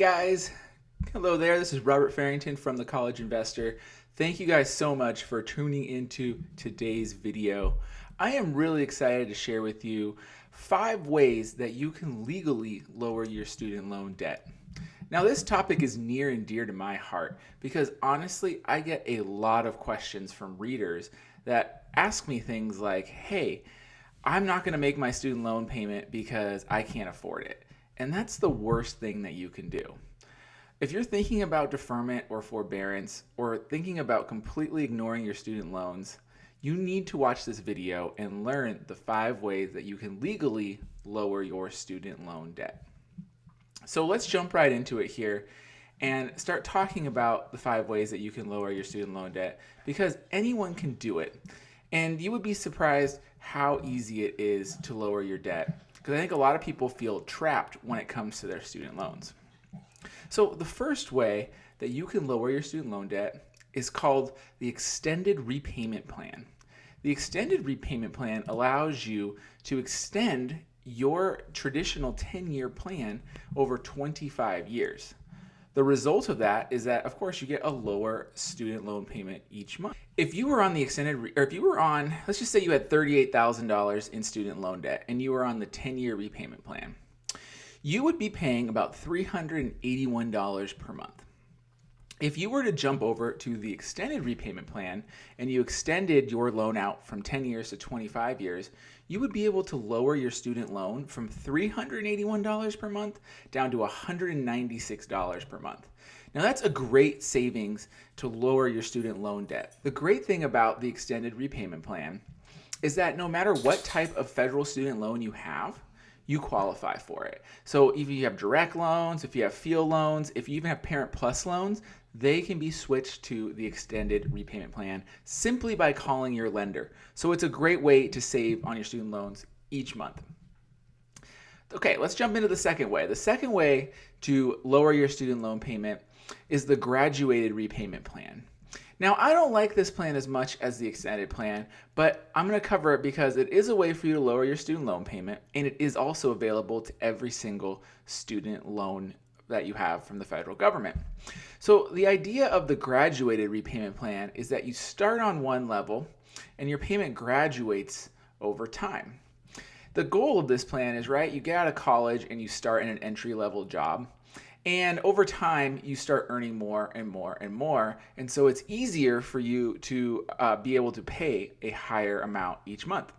guys, hello there. This is Robert Farrington from The College Investor. Thank you guys so much for tuning into today's video. I am really excited to share with you 5 ways that you can legally lower your student loan debt. Now, this topic is near and dear to my heart because honestly, I get a lot of questions from readers that ask me things like, hey, I'm not going to make my student loan payment because I can't afford it. And that's the worst thing that you can do. If you're thinking about deferment or forbearance or thinking about completely ignoring your student loans, you need to watch this video and learn the 5 ways that you can legally lower your student loan debt. So let's jump right into it here and start talking about the 5 ways that you can lower your student loan debt, because anyone can do it. And you would be surprised how easy it is to lower your debt, because I think a lot of people feel trapped when it comes to their student loans. So the first way that you can lower your student loan debt is called the extended repayment plan. The extended repayment plan allows you to extend your traditional 10-year plan over 25 years. The result of that is that, of course, you get a lower student loan payment each month. If you were on the let's just say you had $38,000 in student loan debt and you were on the 10-year repayment plan, you would be paying about $381 per month. If you were to jump over to the extended repayment plan and you extended your loan out from 10 years to 25 years, you would be able to lower your student loan from $381 per month down to $196 per month. Now that's a great savings to lower your student loan debt. The great thing about the extended repayment plan is that no matter what type of federal student loan you have, you qualify for it. So if you have direct loans, if you have FEAL loans, if you even have Parent Plus loans, they can be switched to the extended repayment plan simply by calling your lender. So it's a great way to save on your student loans each month. Okay, let's jump into the second way. The second way to lower your student loan payment is the graduated repayment plan. Now, I don't like this plan as much as the extended plan, but I'm going to cover it because it is a way for you to lower your student loan payment, and it is also available to every single student loan that you have from the federal government. So the idea of the graduated repayment plan is that you start on one level and your payment graduates over time. The goal of this plan is, you get out of college and you start in an entry-level job. And over time, you start earning more and more and more. And so it's easier for you to be able to pay a higher amount each month.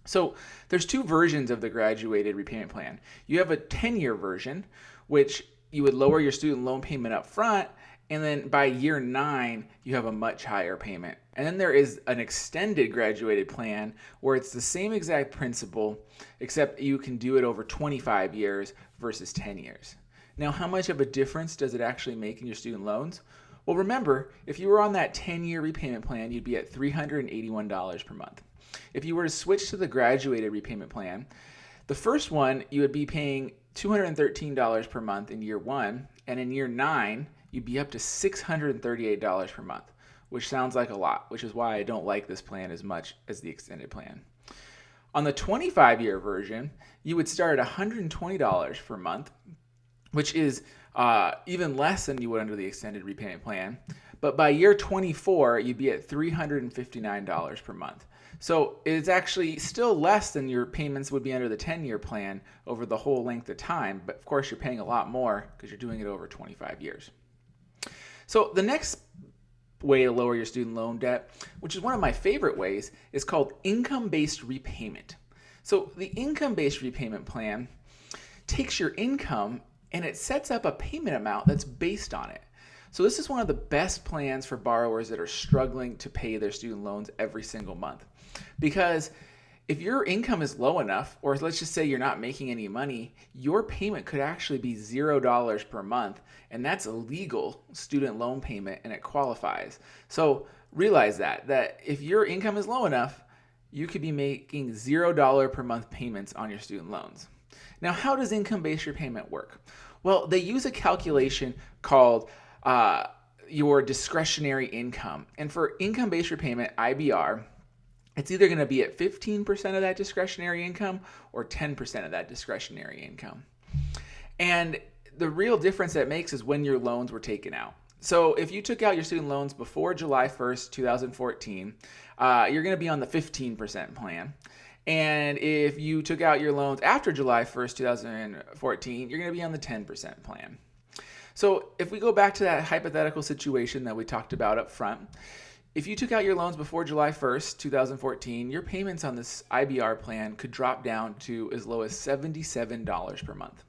So there's 2 versions of the graduated repayment plan. You have a 10-year version, which you would lower your student loan payment up front, and then by year 9, you have a much higher payment. And then there is an extended graduated plan where it's the same exact principle, except you can do it over 25 years versus 10 years. Now, how much of a difference does it actually make in your student loans? Well, remember, if you were on that 10-year repayment plan, you'd be at $381 per month. If you were to switch to the graduated repayment plan, the first one, you would be paying $213 per month in year 1, and in year 9, you'd be up to $638 per month, which sounds like a lot, which is why I don't like this plan as much as the extended plan. On the 25-year version, you would start at $120 per month, which is even less than you would under the extended repayment plan. But by year 24, you'd be at $359 per month. So it's actually still less than your payments would be under the 10-year plan over the whole length of time. But of course, you're paying a lot more because you're doing it over 25 years. So the next way to lower your student loan debt, which is one of my favorite ways, is called income-based repayment. So the income-based repayment plan takes your income and it sets up a payment amount that's based on it. So this is one of the best plans for borrowers that are struggling to pay their student loans every single month. Because if your income is low enough, or let's just say you're not making any money, your payment could actually be $0 per month, and that's a legal student loan payment and it qualifies. So realize that if your income is low enough, you could be making $0 per month payments on your student loans. Now, how does income-based repayment work? Well, they use a calculation called your discretionary income. And for income-based repayment, IBR, it's either going to be at 15% of that discretionary income or 10% of that discretionary income. And the real difference that makes is when your loans were taken out. So if you took out your student loans before July 1st, 2014, you're going to be on the 15% plan. And if you took out your loans after July 1st, 2014, you're going to be on the 10% plan. So if we go back to that hypothetical situation that we talked about up front, if you took out your loans before July 1st, 2014, your payments on this IBR plan could drop down to as low as $77 per month.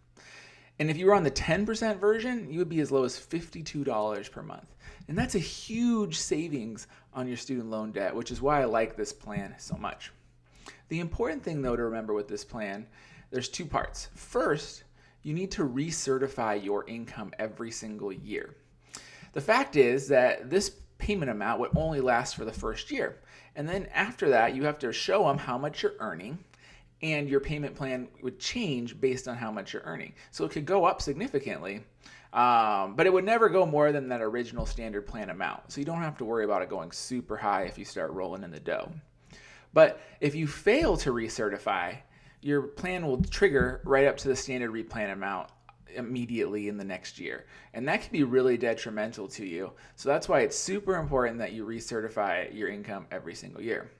And if you were on the 10% version, you would be as low as $52 per month. And that's a huge savings on your student loan debt, which is why I like this plan so much. The important thing, though, to remember with this plan, there's two parts. First, you need to recertify your income every single year. The fact is that this payment amount would only last for the first year. And then after that, you have to show them how much you're earning, and your payment plan would change based on how much you're earning. So it could go up significantly, but it would never go more than that original standard plan amount. So you don't have to worry about it going super high if you start rolling in the dough. But if you fail to recertify, your plan will trigger right up to the standard replan amount immediately in the next year. And that can be really detrimental to you. So that's why it's super important that you recertify your income every single year.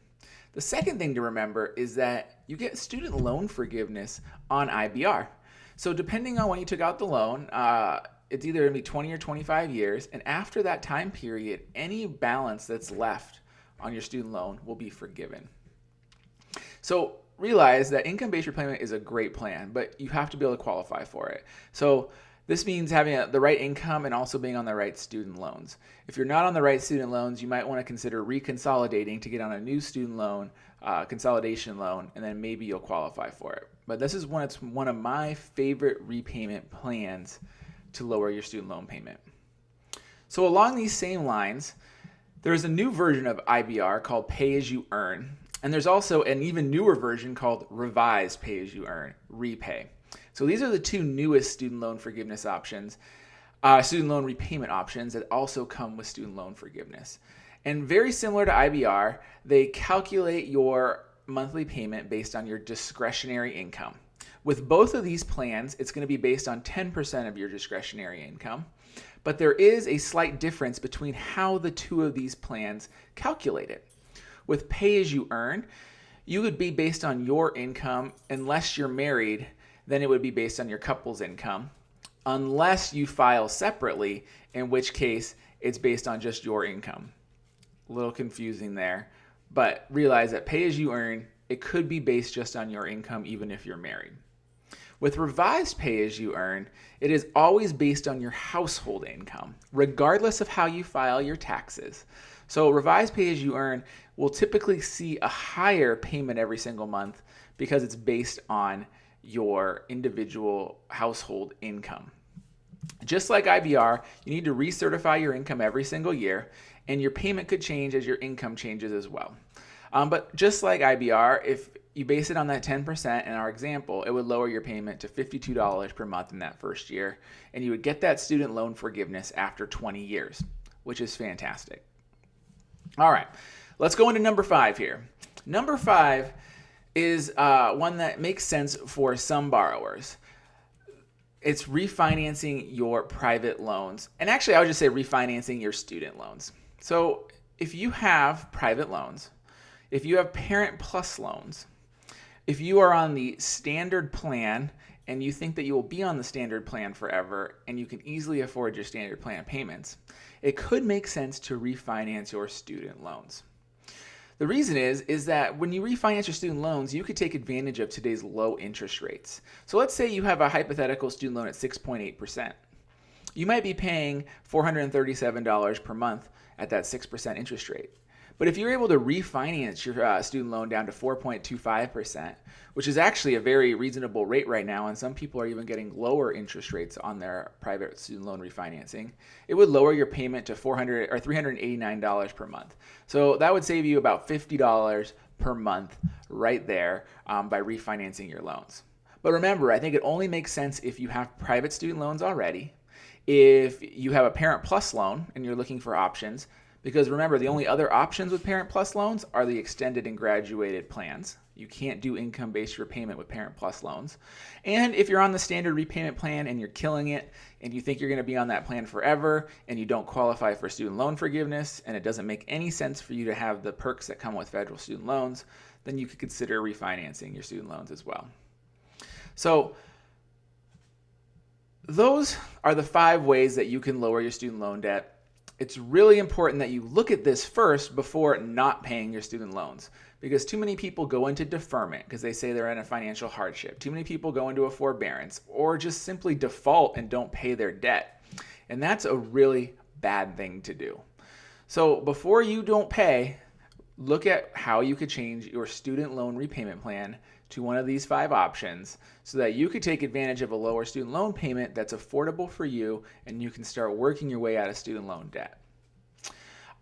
The second thing to remember is that you get student loan forgiveness on IBR. So depending on when you took out the loan, it's either going to be 20 or 25 years. And after that time period, any balance that's left on your student loan will be forgiven. So realize that income-based repayment is a great plan, but you have to be able to qualify for it. So this means having the right income and also being on the right student loans. If you're not on the right student loans, you might want to consider reconsolidating to get on a new student loan, consolidation loan, and then maybe you'll qualify for it. But this is one of my favorite repayment plans to lower your student loan payment. So along these same lines, there's a new version of IBR called Pay As You Earn. And there's also an even newer version called Revised Pay As You Earn, RePAYE. So these are the two newest student loan forgiveness options, student loan repayment options that also come with student loan forgiveness. And very similar to IBR, they calculate your monthly payment based on your discretionary income. With both of these plans, it's going to be based on 10% of your discretionary income. But there is a slight difference between how the two of these plans calculate it. With Pay As You Earn, you would be based on your income. Unless you're married, then it would be based on your couple's income. Unless you file separately, in which case it's based on just your income. A little confusing there, but realize that Pay As You Earn, it could be based just on your income even if you're married. With Revised Pay As You Earn, it is always based on your household income, regardless of how you file your taxes. So Revised Pay As You Earn will typically see a higher payment every single month because it's based on your individual household income. Just like IBR, you need to recertify your income every single year, and your payment could change as your income changes as well. But just like IBR, if you base it on that 10% in our example, it would lower your payment to $52 per month in that first year, and you would get that student loan forgiveness after 20 years, which is fantastic. All right, let's go into number 5 here. Number 5 is one that makes sense for some borrowers. It's refinancing your private loans. And actually, I would just say refinancing your student loans. So if you have private loans, if you have Parent Plus loans, if you are on the standard plan and you think that you will be on the standard plan forever and you can easily afford your standard plan payments, it could make sense to refinance your student loans. The reason is that when you refinance your student loans, you could take advantage of today's low interest rates. So let's say you have a hypothetical student loan at 6.8%. You might be paying $437 per month at that 6% interest rate. But if you're able to refinance your student loan down to 4.25%, which is actually a very reasonable rate right now, and some people are even getting lower interest rates on their private student loan refinancing, it would lower your payment to $389 per month. So that would save you about $50 per month right there by refinancing your loans. But remember, I think it only makes sense if you have private student loans already. If you have a Parent Plus loan and you're looking for options, Because remember, the only other options with Parent Plus loans are the extended and graduated plans. You can't do income-based repayment with Parent Plus loans. And if you're on the standard repayment plan and you're killing it and you think you're going to be on that plan forever and you don't qualify for student loan forgiveness and it doesn't make any sense for you to have the perks that come with federal student loans, then you could consider refinancing your student loans as well. So those are the 5 ways that you can lower your student loan debt. It's really important that you look at this first before not paying your student loans, because too many people go into deferment because they say they're in a financial hardship. Too many people go into a forbearance or just simply default and don't pay their debt. And that's a really bad thing to do. So before you don't pay, look at how you could change your student loan repayment plan to one of these 5 options so that you could take advantage of a lower student loan payment that's affordable for you and you can start working your way out of student loan debt.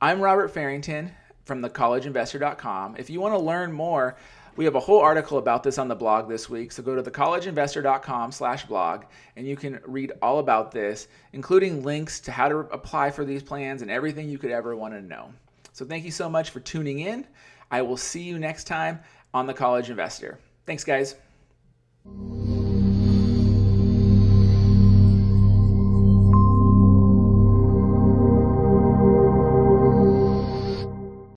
I'm Robert Farrington from thecollegeinvestor.com. If you want to learn more, we have a whole article about this on the blog this week, so go to thecollegeinvestor.com/blog and you can read all about this, including links to how to apply for these plans and everything you could ever want to know. So thank you so much for tuning in. I will see you next time on The College Investor. Thanks, guys.